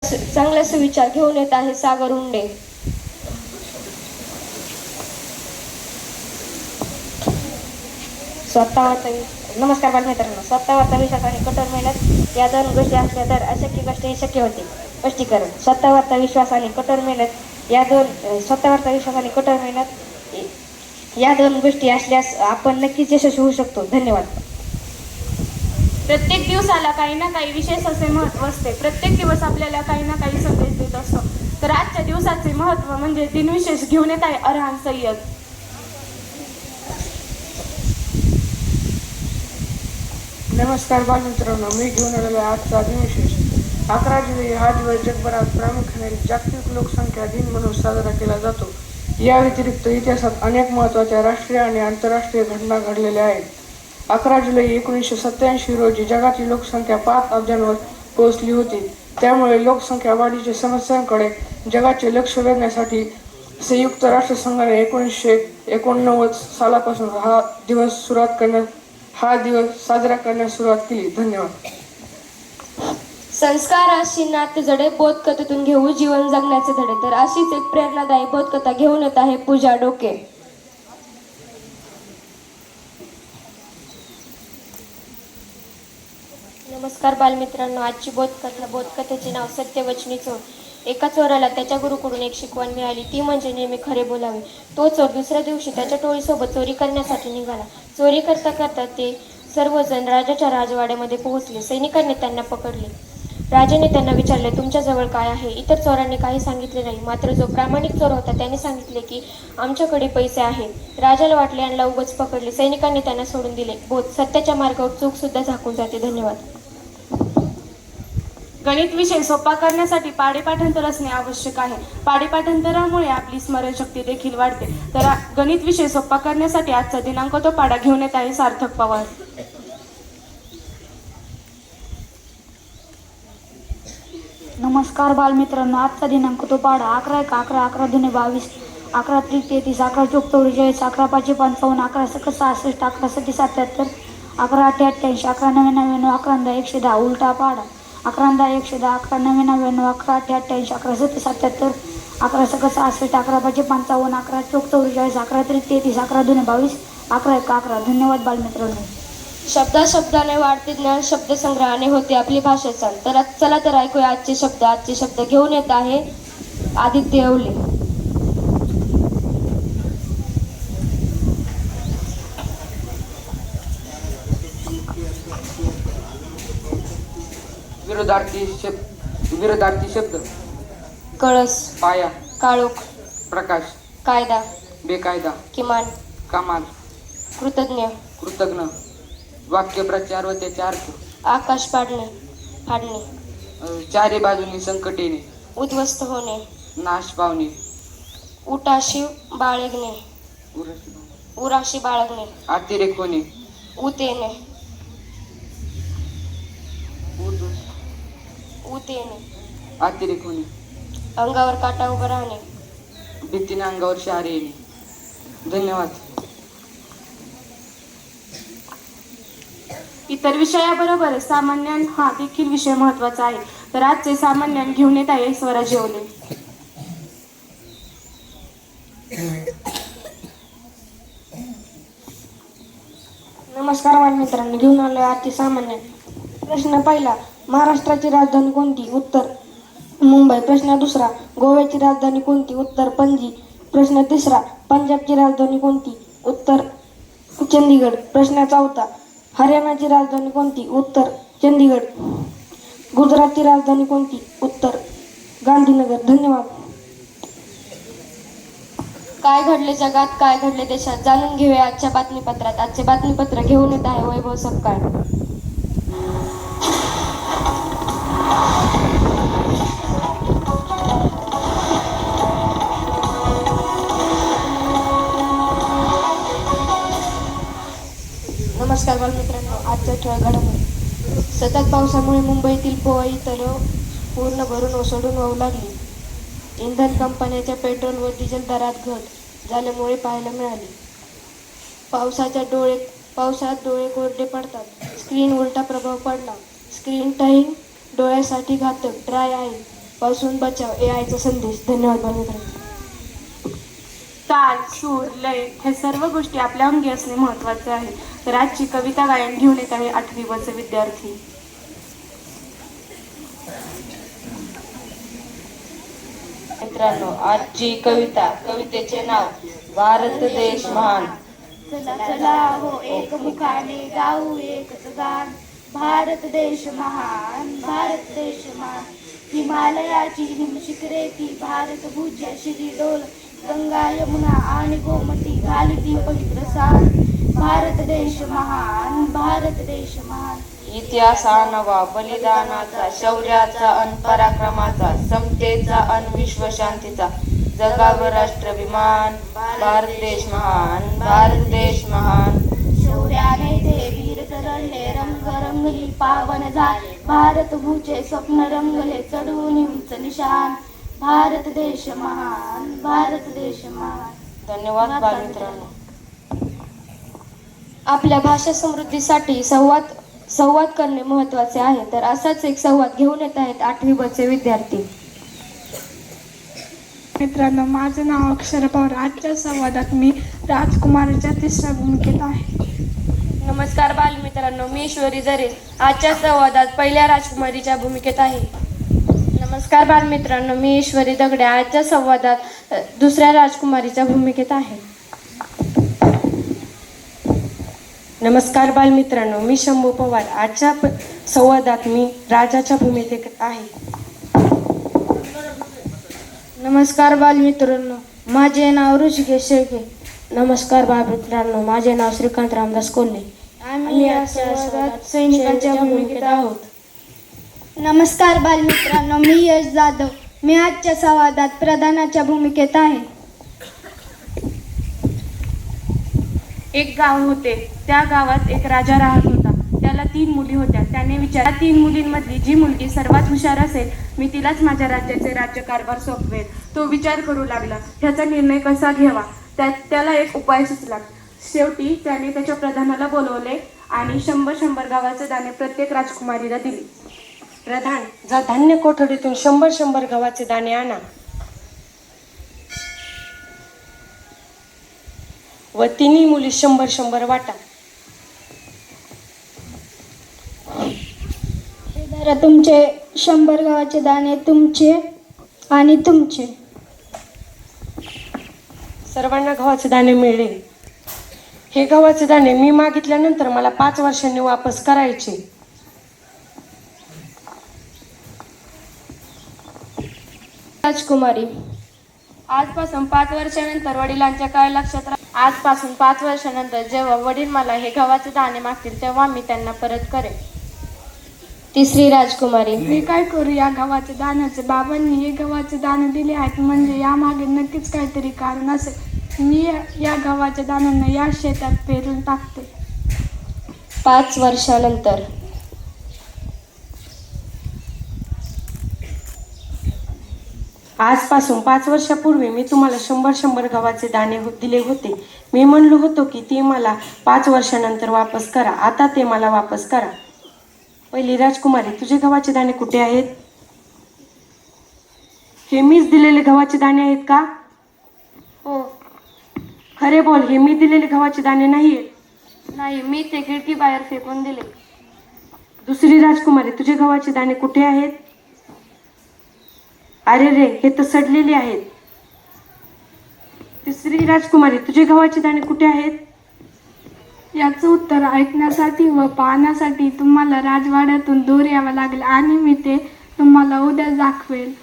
चांगले सुविचार घेऊन येत आहे सागर उंडे. नमस्कार बालमित्रांनो. स्वतःवरचा विश्वास आणि कठोर मेहनत या दोन गोष्टी असल्या तर अशक्य गोष्टी शक्य होते. स्पष्टीकरण: स्वतःवरचा विश्वास आणि कठोर मेहनत या दोन गोष्टी असल्यास आपण नक्कीच यशस्वी होऊ शकतो. धन्यवाद. प्रत्येक दिवसाला काही ना काही विशेष असे महत्त्व असते. प्रत्येक दिवस आपल्याला काही ना काही संदेश देत असतो. तर आजच्या दिवसाचे महत्त्व म्हणजे दिनविशेष घेऊन येत आहे अरहान सय्यद. नमस्कार बालमित्रांनो, मी घेऊन आलेलो आहे आजचा दिनविशेष. 11 जुलै हा दिवस जगभरात प्रामुख्याने जागतिक लोकसंख्या दिन म्हणून साजरा केला जातो. या व्यतिरिक्त इतिहासात अनेक महत्त्वाच्या राष्ट्रीय आणि आंतरराष्ट्रीय घटना घडलेल्या आहेत. 11 जुलै 1987 रोजी जगाची लोकसंख्या 5 अब्जांवर पोहोचली होती. त्यामुळे लोकसंख्या वाढीच्या समस्यांकडे जगाचे लक्ष वेधण्यासाठी संयुक्त राष्ट्रसंघाने 1989 सालापासून हा दिवस साजरा करण्यास सुरुवात केली. धन्यवाद. संस्काराशी नाते जडे बोधकथेतून घेऊ जीवन जगण्याचे धडे. तर अशीच एक प्रेरणादायी बोधकथा घेऊन येत आहे पूजा डोके. नमस्कार बालमित्रांनो. आजची बोधकथेचे नाव सत्यवचनी चोर. एका चोराला त्याच्या गुरुकडून एक शिकवण मिळाली, ती म्हणजे नेहमी खरे बोलावे. तो चोर दुसऱ्या दिवशी त्याच्या टोळीसोबत चोरी करण्यासाठी निघाला. चोरी करता करता ते सर्वजण राजाच्या राजवाड्यामध्ये पोहोचले. सैनिकांनी त्यांना पकडले. राजाने त्यांना विचारले, तुमच्याजवळ काय आहे? इतर चोरांनी काही सांगितले नाही. मात्र जो प्रामाणिक चोर होता त्याने सांगितले की आमच्याकडे पैसे आहे. राजाला वाटले यांना उगाच पकडले. सैनिकांनी त्यांना सोडून दिले. बोध: सत्याच्या मार्गावर चूक सुद्धा झाकून जाते. धन्यवाद. गणित विषय सोपा करण्यासाठी पाढेपाठांतर असणे आवश्यक आहे. पाढेपाठांतरामुळे आपली स्मरणशक्ती देखील वाढते. तर गणित विषय सोपा करण्यासाठी आजचा दिनांक तो पाढा घेऊन येत आहे सार्थक पवार. नमस्कार बालमित्रांनो. आजचा दिनांक तो पाढा 11 × 11 11 × 22 11 × 3 33 11 × 4 44 11 × 5 55 11 × 6 66 11 × 7 77 11 × 8 88 11 × 9 99 11 × 10 110. उलटा पाढा 11 × 10 110 11 × 9 99 11 × 8 88 11 × 7 77 11 × 6 66 11 × 5 55 11 × 4 44 11 × 3 33 11 × 2 22 11 × 11. धन्यवाद बालमित्रांनो. शब्दाने वाढते ज्ञान, शब्दसंग्रहाने होते आपली भाषा चाल. तर चला तर ऐकूया आजचे शब्द घेऊन येत आहे आदित्य येवले. विरोधार्थी शब्द: कळस, पाया, काळोख, प्रकाश, कायदा, बेकायदा, किमान, कमाल, कृतज्ञ, कृतज्ञ. वाक्य प्रचार व त्याचे अर्थ: आकाश फाडणे, चारी बाजूनी संकट येणे, उद्ध्वस्त होणे, नाश पावणे, उराशी बाळगणे, अतिरेक होणे, ऊत येणे, अतिरेक होणे, अंगावर काटा उभं राहणे, भीतीने अंगावर शहारे येणे. धन्यवाद. इतर विषयाबरोबर सामान्यान हा देखील विषय महत्त्वाचा आहे. तर आजचे सामान्यान घेऊन येत आहे स्वराज येवले. नमस्कार बालमित्रांनो. घेऊन आलोय आजचे सामान्य. प्रश्न पहिला: महाराष्ट्राची राजधानी कोणती? उत्तर मुंबई. प्रश्न दुसरा: गोव्याची राजधानी कोणती? उत्तर पणजी. प्रश्न तिसरा: पंजाबची राजधानी कोणती? उत्तर चंदीगड. प्रश्न चौथा: हरियाणाची राजधानी कोणती? उत्तर चंदीगड. गुजरातची राजधानी कोणती? उत्तर गांधीनगर. धन्यवाद. काय घडले जगात, काय घडले देशात, जाणून घेऊया आजच्या बातमीपत्रात. आजचे बातमीपत्र घेऊन येत आहे वैभव सपकाळ. नमस्कार बालमित्रांनो. आजच्या ठळक घडामोडी. सतत पावसामुळे मुंबईतील पोवाई तलाव पूर्ण भरून ओसंडून वाहू लागली. इंधन कंपन्यांच्या पेट्रोल व डिझेल दरात घट झाल्यामुळे पाहायला मिळाली. पावसात डोळे कोरडे पडतात. स्क्रीन उलटा प्रभाव पडला. स्क्रीन टाईम डोळ्यासाठी घातक. ड्राय आय पासून बचाव ए आयचा संदेश. धन्यवाद बालमित्रांनो. ताल, सूर, लय हे सर्व गोष्टी आपल्या अंगी असणे महत्त्वाचे आहे. तर आजची कविता गायन घेऊन येत आहे 8वी व विद्यार्थी. मित्रांनो, आजची कवितेचे नाव भारत देश महान. चला चला हो एक मुखाने गाऊ एकच गान. भारत देश महान, भारत देश महान. हिमालयाची हिमशिखरे ती भारत भूज्य श्री डोल. गंगा यमुना आणि गोमती घालिती पवित्र सार. भारत देश महान, भारत देश महान. इतिहासानवा बलिदानाचा, शौर्याचा अन पराक्रमाचा, समतेचा अन विश्वशांतीचा, जगावर राष्ट्राभिमान. भारत देश महान, भारत देश महान. शौर्याने ते वीर तरळले, रंग रंगली पावन झाले. भारत भूचे स्वप्न रंगले, चढून उंच निशान. भारत देश महान, भारत देश महान. धन्यवाद बालमित्रांनो. आपल्या भाषा समृद्धीसाठी संवाद करणे महत्त्वाचे आहे. तर असाच एक संवाद घेऊन येत आहेत 8वी ब चे विद्यार्थी. मित्रांनो, माझं नाव अक्षरा पवार. आजच्या संवादात मी राजकुमारीच्या 3ऱ्या भूमिकेत आहे. नमस्कार बालमित्रांनो, मी ईश्वरी जरे आजच्या संवादात पहिल्या राजकुमारीच्या भूमिकेत आहे. नमस्कार बालमित्रांनो, मी ईश्वरी दगडे आजच्या संवादात 2ऱ्या राजकुमारीच्या भूमिकेत आहे. नमस्कार बालमित्रांनो, मी शंभू पवार आजच्या संवादात मी राजाच्या भूमिकेत आहे. नमस्कार बालमित्रांनो, माझे नाव ऋषिकेश शेळके. नमस्कार बालमित्रांनो, माझे नाव श्रीकांत रामदास कोल्हे. आम्ही या संवादात सैनिकांच्या भूमिकेत आहोत. नमस्कार बालमित्रांनो, मी यश जाधव. मी आजच्या संवादात प्रधानाच्या भूमिकेत आहे. एक गाव होते. त्या गावात एक राजा राहत होता. त्याला 3 मुली होत्या. त्याने विचार 3 मुलींमधली जी मुलगी सर्वात हुशार असेल, मी तिलाच माझ्या राज्याचे राज्यकारभार सोपवेल. तो विचार करू लागला. ह्याचा निर्णय कसा घ्यावा त्याला एक उपाय सुचला. शेवटी त्याने त्याच्या प्रधानाला बोलवले आणि 100 गव्हाचे दाणे प्रत्येक राजकुमारीला दिले. प्रधान, जा धान्य कोठडीतून 100 गव्हाचे दाणे आणा व तिन्ही मुली 100 वाटा. हे धरा तुमचे 100 गव्हाचे दाणे, तुमचे आणि तुमचे. सर्वांना गव्हाचे दाणे मिळले. हे गव्हाचे दाणे मी मागितल्यानंतर मला 5 वर्षांनी वापस करायचे. राजकुमारी, आजपासून 5 वर्षानंतर वडिलांच्या काय लक्षात आजपासून 5 वर्षानंतर जेव्हा वडील मला हे गव्हाचे दाणे मागतील तेव्हा मी त्यांना परत करेन. 3री राजकुमारी, मी काय करू या गव्हाच्या दाण्याचे? बाबांनी हे गव्हाचे दाणे दिले आहेत म्हणजे यामागे नक्कीच काहीतरी कारण असेल. मी या गव्हाच्या दाण्यांना या शेतात पेरून टाकते. 5 वर्षानंतर आजपासून 5 वर्षापूर्वी मी तुम्हाला 100 गव्हाचे दाणे दिले होते. मी म्हणलो होतो की ते मला 5 वर्षानंतर वापस करा. आता ते मला वापस करा. पहिली राजकुमारी, तुझे गव्हाचे दाणे कुठे आहेत? हे मीच दिलेले गव्हाचे दाणे आहेत का? हो. खरे बोल, हे मी दिलेले गव्हाचे दाणे नाही आहेत. नाही, मी ते खिडकी बाहेर फेकून दिले. दुसरी राजकुमारी, तुझे गव्हाचे दाणे कुठे आहेत? अरे रे, हे तर सडलेले आहेत. तिसरी राजकुमारी, तुझे गव्हाचे दाणे कुठे आहेत? याचं उत्तर ऐकण्यासाठी व पाहण्यासाठी तुम्हाला राजवाड्यातून दूर यावं लागेल आणि मी ते तुम्हाला उद्या दाखवेल.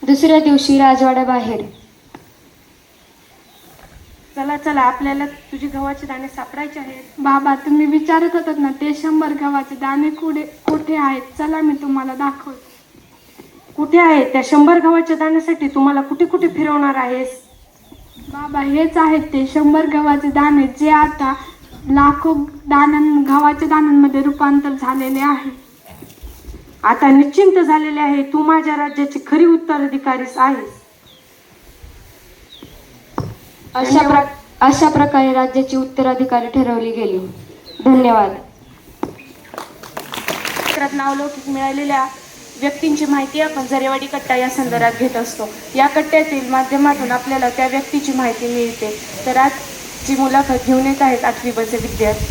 दुसऱ्या दिवशी राजवाड्याबाहेर. चला चला, आपल्याला तुझे गव्हाचे दाणे सापडायचे आहेत. बाबा, तुम्ही विचारत होतात ना ते 100 गव्हाचे दाणे कुठे आहेत? चला मी तुम्हाला दाखवते. कुठे आहेत? त्या 100 गव्हाच्या दाण्यासाठी तुम्हाला कुठे कुठे फिरवणार आहेस? बाबा, हेच आहेत ते 100 गव्हाचे दाणे जे आता लाखो गव्हाच्या दाण्यांमध्ये रूपांतर झालेले आहे. आता निश्चिंत झालेले आहे. तू माझ्या राज्याची खरी उत्तराधिकारीच आहेस. अशा प्रकारे राज्याची उत्तराधिकारी ठरवली गेली. धन्यवाद. नावलौकिक मिळालेल्या व्यक्तींची माहिती आपण जरेवाडी कट्टा या संदर्भात घेत असतो. या कट्ट्यातील माध्यमातून आपल्याला त्या व्यक्तीची माहिती मिळते. तर आजची मुलाखत घेऊन येत आहेत 8वी ब चे विद्यार्थी.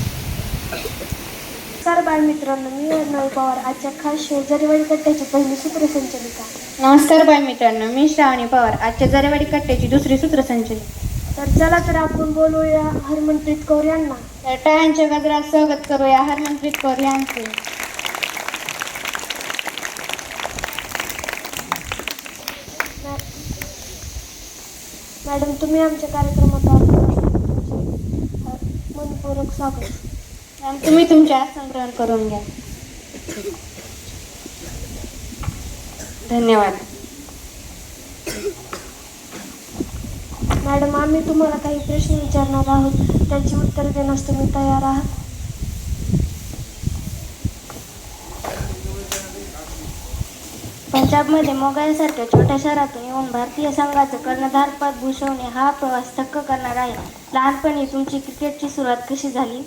नमस्कार बालमित्रांनो, मी वैष्णवी पवार, आजच्या खास शो जरेवाडी कट्ट्याची पहिली सूत्रसंचालिका. नमस्कार बालमित्रांनो, मी श्रावणी पवार, आजच्या जरेवाडी कट्ट्याची दुसरी सूत्रसंचालिका. तर चला तर आपण बोलूया हरमनप्रीत कौर यांना. तर टाळ्यांच्या गजरात स्वागत करूया हरमनप्रीत कौर यांचे. मॅडम, तुम्ही आमच्या कार्यक्रमात मनपूर्वक स्वागत. मॅम, तुम्ही तुमचे आसन ग्रहण करून घ्या. धन्यवाद. मॅडम, आम्ही तुम्हाला काही प्रश्न विचारणार आहोत, त्याची उत्तर देण्यास तुम्ही तयार आहात? पंजाबमध्ये मोगाईसारख्या छोट्या शहरातून येऊन भारतीय संघाचं कर्णधारपद भूषवणे हा प्रवास थक्क करणार आहे. लहानपणी तुमची क्रिकेटची सुरुवात कशी झाली?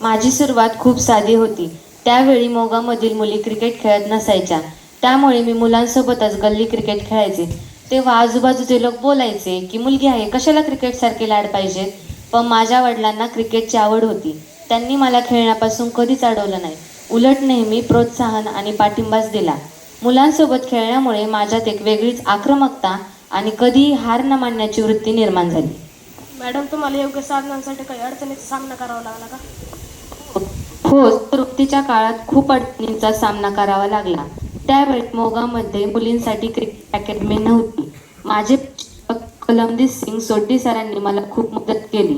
माझी सुरुवात खूप साधी होती. त्यावेळी मोगामधील मुली क्रिकेट खेळत नसायच्या, त्यामुळे मी मुलांसोबतच गल्ली क्रिकेट खेळायचे. तेव्हा आजूबाजूचे लोक बोलायचे की मुलगी आहे, कशाला क्रिकेटसारखे लाड पाहिजेत. पण माझ्या वडिलांना क्रिकेटची आवड होती. त्यांनी मला खेळण्यापासून कधीच अडवलं नाही, उलट नेहमी प्रोत्साहन आणि पाठिंबाच दिला. मुलांसोबत खेळण्यामुळे माझ्यात एक वेगळीच आक्रमकता आणि कधीही हार न मानण्याची वृत्ती निर्माण झाली. मॅडम, तुम्हाला योग्य साधनांसाठी काही अडचणीचा सामना करावा लागला का? हो, सुरुवातीच्या काळात खूप अडचणींचा सामना करावा लागला. त्यावेळी मोगामध्ये मुलींसाठी क्रिकेट अकॅडमी नव्हती. माझे शिक्षक कलमदीप सिंग सोड्डी सरांनी मला खूप मदत केली.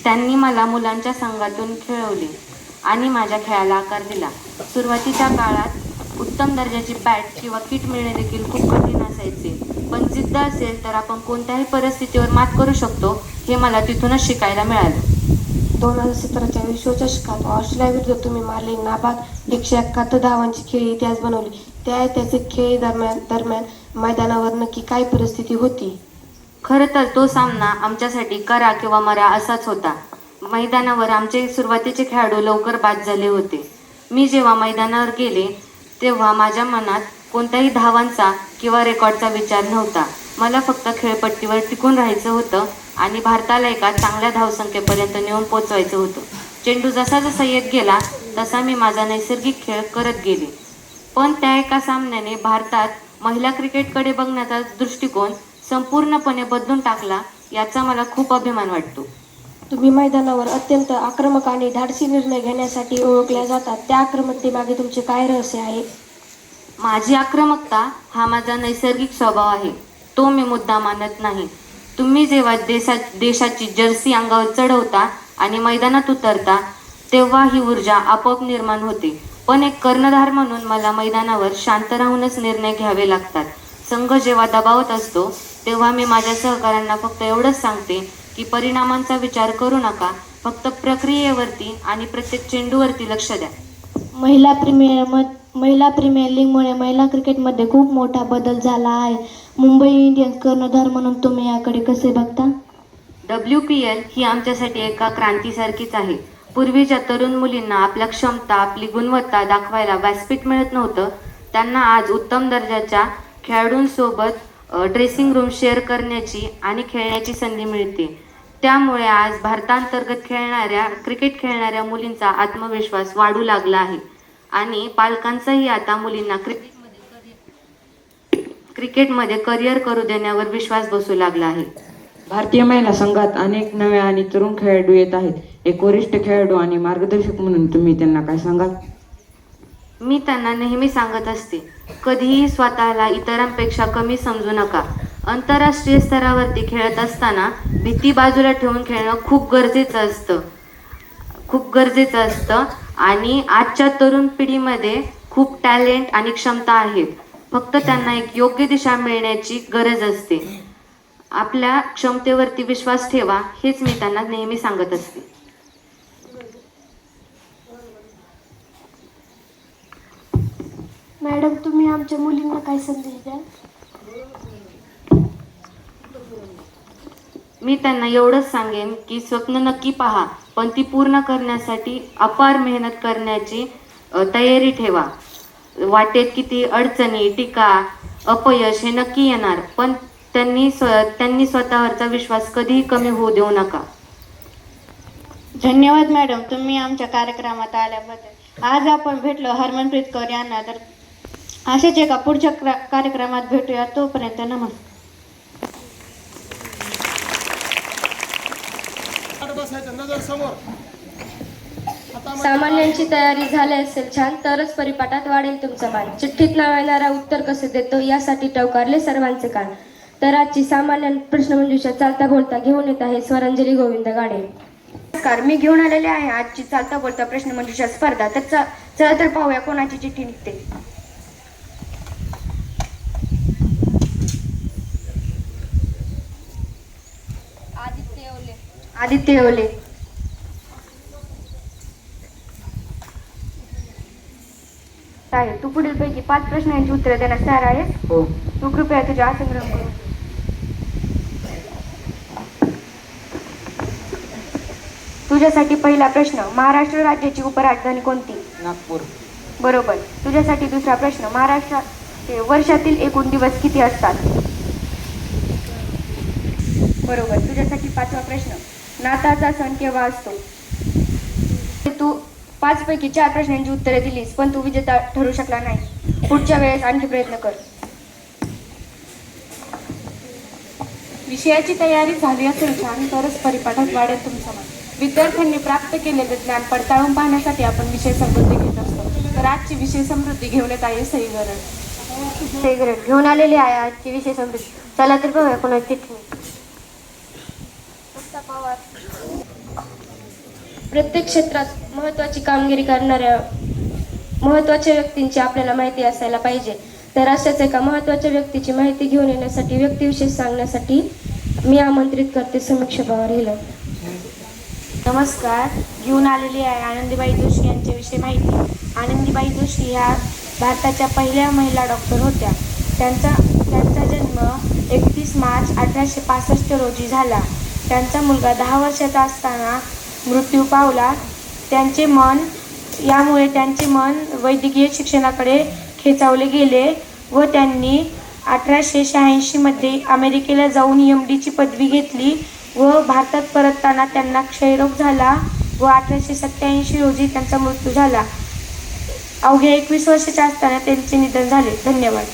त्यांनी मला मुलांच्या संघातून खेळवले आणि माझ्या खेळाला आकार दिला. सुरुवातीच्या काळात उत्तम दर्जाची बॅट किंवा किट मिळणे देखील खूप कठीण असायचे, पण जिद्द असेल तर आपण कोणत्याही परिस्थितीवर मात करू शकतो, हे मला तिथूनच शिकायला मिळालं. 2017च्या विश्वचषकात ऑस्ट्रेलियाविरुद्ध तुम्ही मारले नाबाद 171 धावांची खेळी इतिहास बनवली. त्याचे खेळी दरम्यान मैदानावर नक्की काय परिस्थिती होती? खरं तर तो सामना आमच्यासाठी करा किंवा मरा असाच होता. मैदानावर आमचे सुरुवातीचे खेळाडू लवकर बाद झाले होते. मी जेव्हा मैदानावर गेले तेव्हा माझ्या मनात कोणत्याही धावांचा किंवा रेकॉर्डचा विचार नव्हता. मला फक्त खेळपट्टीवर टिकून राहायचं होतं आणि भारताला एका चांगल्या धावसंख्येपर्यंत नेऊन पोचवायचं होतं. चेंडू जसा जसा येत गेला तसा मी माझा नैसर्गिक खेळ करत गेले. पण त्या एका सामन्याने भारतात महिला क्रिकेटकडे बघण्याचा दृष्टिकोन संपूर्णपणे बदलून टाकला, याचा मला खूप अभिमान वाटतो. तुम्ही मैदानावर अत्यंत आक्रमक आणि धाडसी निर्णय घेण्यासाठी ओळखल्या जातात. त्या आक्रमकतेमागे तुमचे काय रहस्य आहे? माझी आक्रमकता हा माझा नैसर्गिक स्वभाव आहे, तो मी मुद्दा मानत नाही. तुम्ही जेव्हा देशाची जर्सी अंगावर चढवता आणि मैदानात उतरता तेव्हा ही ऊर्जा आपोआप निर्माण होते. पण एक कर्णधार म्हणून मला मैदानावर शांत राहूनच निर्णय घ्यावे लागतात. संघ जेव्हा दबावत असतो तेव्हा मी माझ्या सहकाऱ्यांना फक्त एवढंच सांगते की परिणामांचा विचार करू नका, फक्त प्रक्रियेवरती आणि प्रत्येक चेंडूवरती लक्ष द्या. महिला प्रीमियर लीगमुळे महिला क्रिकेटमध्ये खूप मोठा बदल झाला आहे. मुंबई इंडियन्स कर्णधार म्हणून तुम्ही याकडे कसे बघता? WPL ही आमच्यासाठी एका क्रांतीसारखीच आहे. पूर्वीच्या तरुण मुलींना आपल्या क्षमता, आपली गुणवत्ता दाखवायला व्यासपीठ मिळत नव्हतं. त्यांना आज उत्तम दर्जाच्या खेळाडूंसोबत ड्रेसिंग रूम शेअर करण्याची आणि खेळण्याची संधी मिळते. त्यामुळे आज भारतांतर्गत क्रिकेट खेळणाऱ्या मुलींचा आत्मविश्वास वाढू लागला आहे आणि पालकांचाही आता मुलींना क्रिकेटमध्ये करिअर करू देण्यावर विश्वास बसू लागला आहे. भारतीय महिला संघात अनेक नव्या आणि तरुण खेळाडू येत आहेत. एक वरिष्ठ खेळाडू आणि मार्गदर्शक म्हणून तुम्ही त्यांना काय सांगाल? मी त्यांना नेहमी सांगत असते, कधीही स्वतःला इतरांपेक्षा कमी समजू नका. आंतरराष्ट्रीय स्तरावरती खेळत असताना भीती बाजूला ठेवून खेळणं खूप गरजेचं असतं आणि आजच्या तरुण पिढीमध्ये खूप टॅलेंट आणि क्षमता आहेत. फक्त त्यांना एक योग्य दिशा मिळण्याची गरज असते. आपल्या क्षमतेवरती विश्वास ठेवा, हेच मी त्यांना नेहमी सांगत असते. मॅडम, तुम्ही आमच्या मुलींना काय संदेश द्याल? मी त्यांना एवढंच सांगेन की स्वप्न नक्की पहा, पण ती पूर्ण करण्यासाठी अपार मेहनत करण्याची तयारी ठेवा. वाटेत किती अडचणी, टीका, अपयश हे नक्की येणार, पण त्यांनी स्वतःवरचा विश्वास कधीही कमी होऊ देऊ नका. धन्यवाद मॅडम, तुम्ही आमच्या कार्यक्रमात आल्याबद्दल. आज आपण भेटलो हरमनप्रीत कौर यांना, तर असेच एका पुढच्या कार्यक्रमात भेटूया. तोपर्यंत नमस्कार. सामान्यांची तयारी झाली असेल छान, तरच परिपाठात वाढेल तुमचा मान. चिठ्ठीत नाव येणारा उत्तर कसे देतो यासाठी टवकारले सर्वांचे कान. तर आजची सामान्य प्रश्नमंजुषा चालता बोलता घेऊन येत आहे स्वरांजली गोविंद गाडे. नमस्कार, मी घेऊन आलेले आहे आजची चालता बोलता प्रश्नमंजुषा स्पर्धा. तर चला तर पाहूया कोणाची चिठ्ठी निघते. आदित्य येवले. आहे, तू पुढील पैकी 5 प्रश्नांची उत्तरे देण्यास तयार आहेस? हो. तू कृपया तुझ्या आसन ग्रहण करू. तुझ्यासाठी पहिला प्रश्न, महाराष्ट्र राज्याची उपराजधानी कोणती? नागपूर. बरोबर. तुझ्यासाठी दुसरा प्रश्न, महाराष्ट्रात वर्षातील एकूण दिवस किती असतात? बरोबर. तुझ्यासाठी 5वा प्रश्न, नाताळचा सण केव्हा असतो? तू 5 पैकी 4 प्रश्नांची उत्तरे दिलीस, पण तू विजेता ठरू शकला नाही. पुढच्या वेळेस आणखी प्रयत्न कर. विषयाची तयारी झाली असेल छान, तरच परिपाठात वाढेल तुमचा मान. विद्यार्थ्यांनी प्राप्त केलेले ज्ञान पडताळून पाहण्यासाठी आपण विषय समृद्धी घेत असतो. तर आजची विषय समृद्धी घेऊन येत आहे सई गरड. घेऊन आलेली आहे आजची विषय समृद्धी. चला तर बघूया कोणाची चिठ्ठी. प्रत्येक क्षेत्रात महत्त्वाची कामगिरी करणाऱ्या महत्त्वाच्या व्यक्तींची आपल्याला माहिती असायला पाहिजे. तर अशाच एका महत्त्वाच्या व्यक्तीची माहिती घेऊन येण्यासाठी, व्यक्तिविशेष सांगण्यासाठी मी आमंत्रित करते समीक्षा पवार हिला. नमस्कार, घेऊन आलेली आहे आनंदीबाई जोशी यांच्याविषयी माहिती. आनंदीबाई जोशी ह्या भारताच्या पहिल्या महिला डॉक्टर होत्या. त्यांचा जन्म 31 मार्च 1865 रोजी झाला. त्यांचा मुलगा 10 वर्षाचा असताना मृत्यू पावला. यामुळे त्यांचे मन वैद्यकीय शिक्षणाकडे खेचावले गेले व त्यांनी 1886 मध्ये अमेरिकेला जाऊन MD पदवी घेतली व भारतात परतताना त्यांना क्षयरोग झाला व 1887 रोजी त्यांचा मृत्यू झाला. अवघ्या 21 वर्षाच्या असताना त्यांचे निधन झाले. धन्यवाद.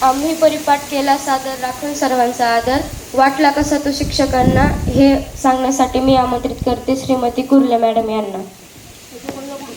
आम्ही परिपाठ केला सादर, राखून सर्वांचा आदर. वाटला कसा तो शिक्षकांना हे सांगण्यासाठी मी आमंत्रित करते श्रीमती कुर्ले मॅडम यांना.